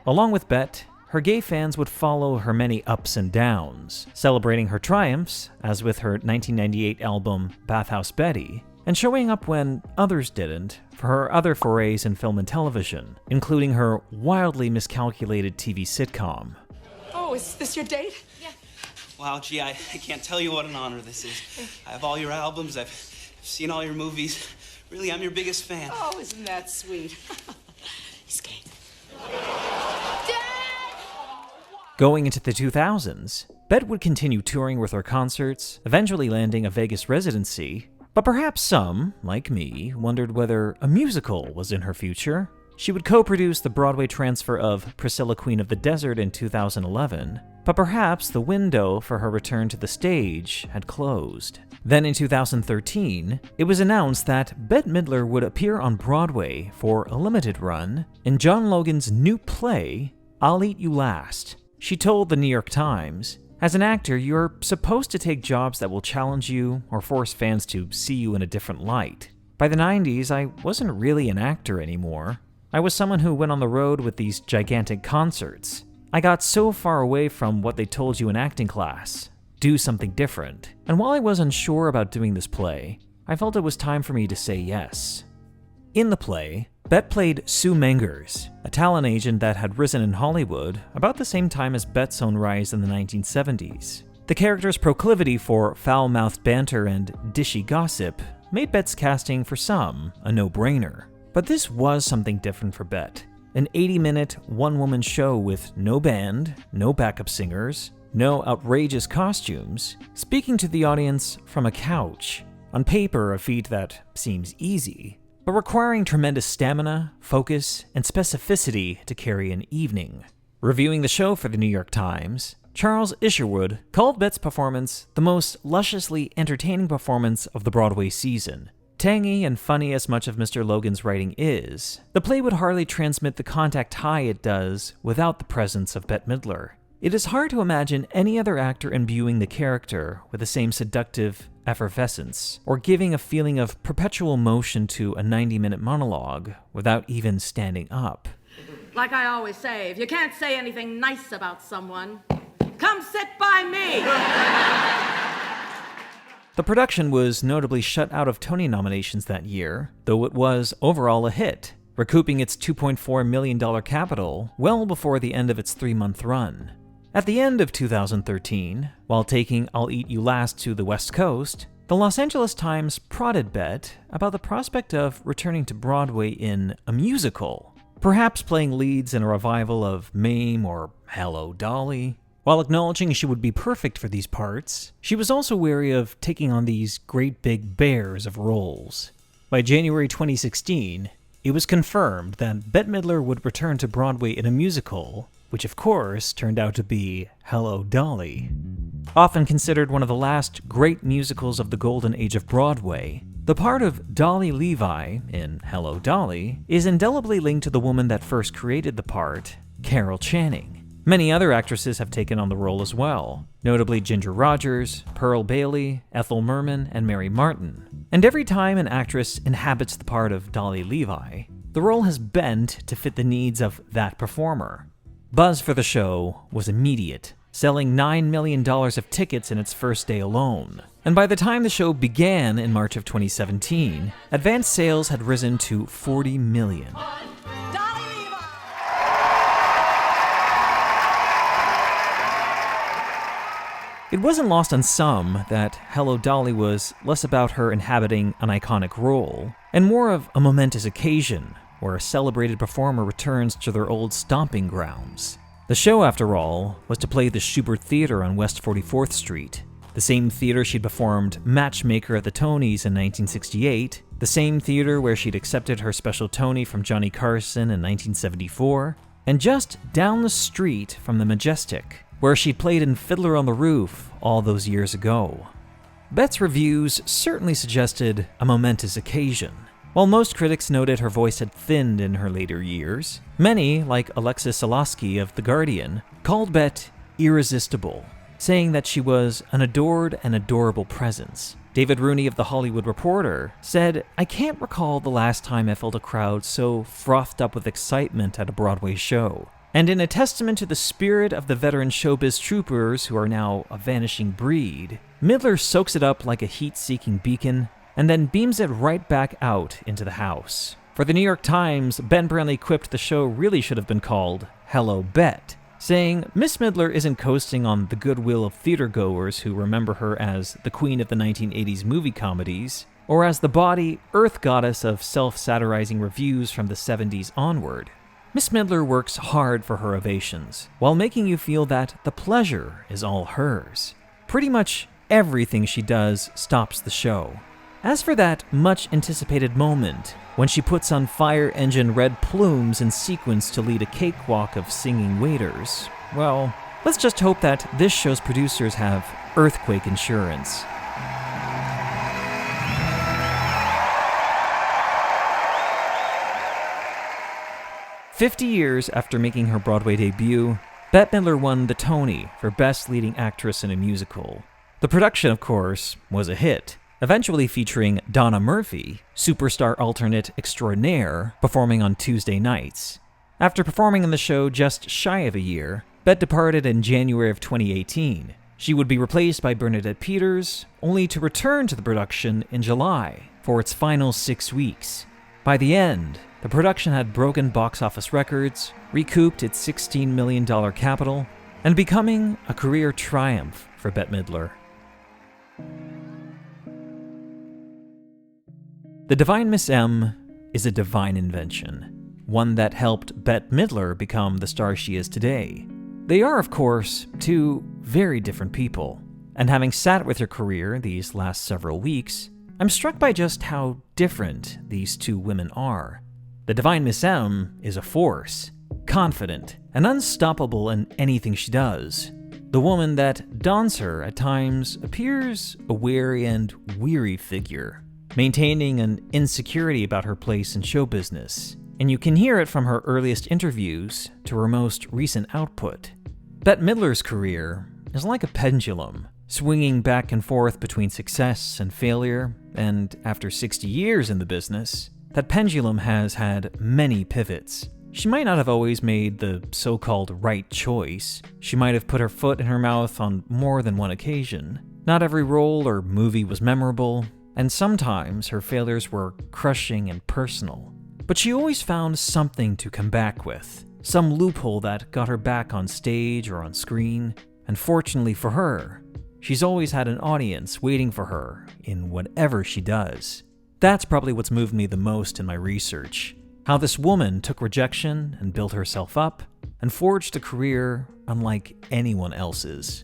Along with Bette, her gay fans would follow her many ups and downs, celebrating her triumphs, as with her 1998 album Bathhouse Betty, and showing up when others didn't for her other forays in film and television, including her wildly miscalculated TV sitcom. Oh, is this your date? Yeah. Wow, gee, I can't tell you what an honor this is. I have all your albums, I've seen all your movies. Really, I'm your biggest fan. Oh, isn't that sweet? He's gay. Going into the 2000s, Bette would continue touring with her concerts, eventually landing a Vegas residency, but perhaps some, like me, wondered whether a musical was in her future. She would co-produce the Broadway transfer of Priscilla Queen of the Desert in 2011, but perhaps the window for her return to the stage had closed. Then in 2013, it was announced that Bette Midler would appear on Broadway for a limited run in John Logan's new play, I'll Eat You Last. She told the New York Times, "As an actor, you're supposed to take jobs that will challenge you or force fans to see you in a different light. By the 90s, I wasn't really an actor anymore. I was someone who went on the road with these gigantic concerts. I got so far away from what they told you in acting class. Do something different. And while I was unsure about doing this play, I felt it was time for me to say yes." In the play, Bette played Sue Mengers, a talent agent that had risen in Hollywood about the same time as Bette's own rise in the 1970s. The character's proclivity for foul-mouthed banter and dishy gossip made Bette's casting for some a no-brainer. But this was something different for Bette. An 80-minute, one-woman show with no band, no backup singers, no outrageous costumes, speaking to the audience from a couch. On paper, a feat that seems easy, but requiring tremendous stamina, focus, and specificity to carry an evening. Reviewing the show for the New York Times, Charles Isherwood called Bette's performance the most lusciously entertaining performance of the Broadway season. Tangy and funny as much of Mr. Logan's writing is, the play would hardly transmit the contact high it does without the presence of Bette Midler. It is hard to imagine any other actor imbuing the character with the same seductive effervescence, or giving a feeling of perpetual motion to a 90-minute monologue without even standing up. Like I always say, if you can't say anything nice about someone, come sit by me! The production was notably shut out of Tony nominations that year, though it was overall a hit, recouping its $2.4 million capital well before the end of its 3-month run. At the end of 2013, while taking I'll Eat You Last to the West Coast, the Los Angeles Times prodded Bette about the prospect of returning to Broadway in a musical, perhaps playing leads in a revival of Mame or Hello, Dolly. While acknowledging she would be perfect for these parts, she was also wary of taking on these great big bears of roles. By January 2016, it was confirmed that Bette Midler would return to Broadway in a musical, which of course turned out to be Hello, Dolly. Often considered one of the last great musicals of the golden age of Broadway, the part of Dolly Levi in Hello, Dolly is indelibly linked to the woman that first created the part, Carol Channing. Many other actresses have taken on the role as well, notably Ginger Rogers, Pearl Bailey, Ethel Merman, and Mary Martin. And every time an actress inhabits the part of Dolly Levi, the role has bent to fit the needs of that performer. Buzz for the show was immediate, selling $9 million of tickets in its first day alone. And by the time the show began in March of 2017, advance sales had risen to $40 million. It wasn't lost on some that Hello, Dolly was less about her inhabiting an iconic role, and more of a momentous occasion where a celebrated performer returns to their old stomping grounds. The show, after all, was to play the Schubert Theater on West 44th Street, the same theater she'd performed Matchmaker at the Tonys in 1968, the same theater where she'd accepted her special Tony from Johnny Carson in 1974, and just down the street from the Majestic, where she played in Fiddler on the Roof all those years ago. Bette's reviews certainly suggested a momentous occasion. While most critics noted her voice had thinned in her later years, many, like Alexis Soloski of The Guardian, called Bette irresistible, saying that she was an adored and adorable presence. David Rooney of The Hollywood Reporter said, "I can't recall the last time I felt a crowd so frothed up with excitement at a Broadway show. And in a testament to the spirit of the veteran showbiz troopers who are now a vanishing breed, Midler soaks it up like a heat-seeking beacon and then beams it right back out into the house." For the New York Times, Ben Brantley quipped the show really should have been called Hello, Bette, saying, "Miss Midler isn't coasting on the goodwill of theatergoers who remember her as the queen of the 1980s movie comedies, or as the bawdy earth goddess of self-satirizing reviews from the 70s onward. Miss Midler works hard for her ovations, while making you feel that the pleasure is all hers. Pretty much everything she does stops the show. As for that much-anticipated moment, when she puts on fire engine red plumes in sequence to lead a cakewalk of singing waiters, well, let's just hope that this show's producers have earthquake insurance." 50 years after making her Broadway debut, Bette Midler won the Tony for Best Leading Actress in a Musical. The production, of course, was a hit, eventually featuring Donna Murphy, superstar alternate extraordinaire, performing on Tuesday nights. After performing in the show just shy of a year, Bette departed in January of 2018. She would be replaced by Bernadette Peters, only to return to the production in July for its final 6 weeks. By the end, the production had broken box office records, recouped its $16 million capital, and becoming a career triumph for Bette Midler. The Divine Miss M is a divine invention, one that helped Bette Midler become the star she is today. They are, of course, two very different people, and having sat with her career these last several weeks, I'm struck by just how different these two women are. The Divine Miss M is a force, confident and unstoppable in anything she does. The woman that dons her at times appears a wary and weary figure, maintaining an insecurity about her place in show business, and you can hear it from her earliest interviews to her most recent output. Bette Midler's career is like a pendulum, swinging back and forth between success and failure, and after 60 years in the business, that pendulum has had many pivots. She might not have always made the so-called right choice. She might have put her foot in her mouth on more than one occasion. Not every role or movie was memorable, and sometimes her failures were crushing and personal. But she always found something to come back with, some loophole that got her back on stage or on screen, and fortunately for her, she's always had an audience waiting for her in whatever she does. That's probably what's moved me the most in my research, how this woman took rejection and built herself up, and forged a career unlike anyone else's.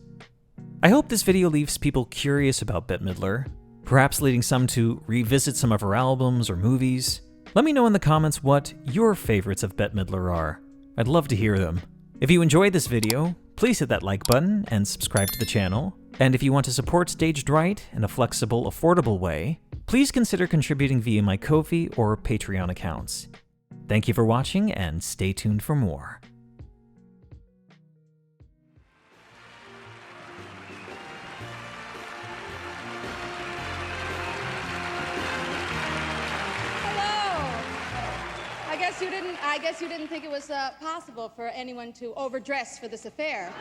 I hope this video leaves people curious about Bette Midler, perhaps leading some to revisit some of her albums or movies. Let me know in the comments what your favorites of Bette Midler are. I'd love to hear them. If you enjoyed this video, please hit that like button and subscribe to the channel. And if you want to support Staged Right in a flexible, affordable way, please consider contributing via my Ko-fi or Patreon accounts. Thank you for watching, and stay tuned for more. I guess you didn't think it was possible for anyone to overdress for this affair.